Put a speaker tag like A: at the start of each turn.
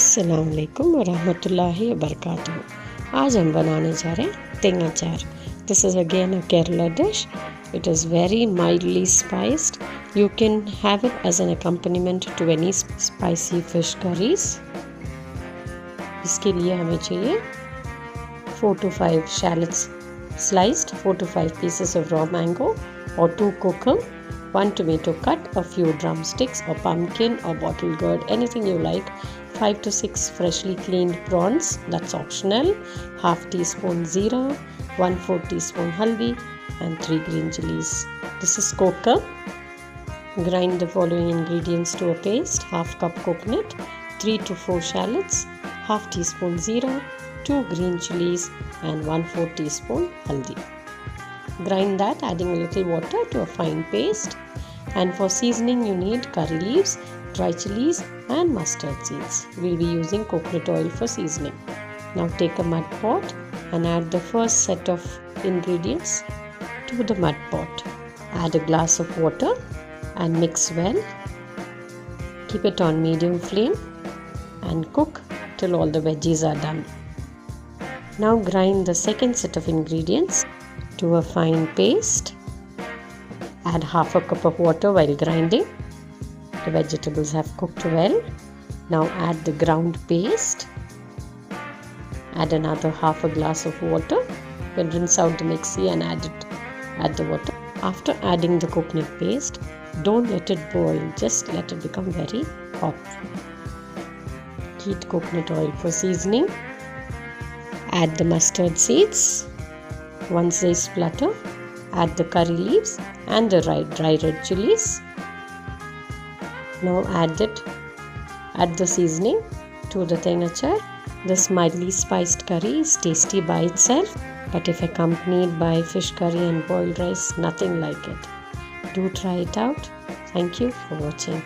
A: अस्सलाम वालेकुम वरहमतुल्लाहि वबरकातुहू। आज हम बनाने जा रहे हैं Thengachaar. This is again a Kerala dish. It is very mildly spiced. You can have it as an accompaniment to any spicy fish curries. इसके लिए हमें चाहिए 4 to 5 shallots sliced, 4 to 5 pieces of raw mango or 2 kokum, 1 tomato cut, a few drumsticks or pumpkin or bottle gourd, anything you like, 5 to 6 freshly cleaned prawns, that's optional, half teaspoon zeera, 1/4 teaspoon haldi and 3 green chillies. This is kokum. Grind the following ingredients to a paste: half cup coconut, 3 to 4 shallots, half teaspoon zeera, 2 green chillies and 1/4 teaspoon haldi. Grind that, adding a little water to a fine paste. And for seasoning you need curry leaves, dry chillies and mustard seeds. We'll be using coconut oil for seasoning. Now take a mud pot and add the first set of ingredients to the mud pot. Add a glass of water and mix well. Keep it on medium flame and cook till all the veggies are done. Now grind the second set of ingredients to a fine paste. Add half a cup of water while grinding. The vegetables have cooked well. Now add the ground paste. Add another half a glass of water. Then rinse out the mixie and add the water. After adding the coconut paste, don't let it boil, just let it become very hot. Heat coconut oil for seasoning. Add the mustard seeds. Once they splutter, add the curry leaves and the dry red chillies. Now add the seasoning to the Thengachaar. This mildly spiced curry is tasty by itself, but if accompanied by fish curry and boiled rice, nothing like it. Do try it out. Thank you for watching.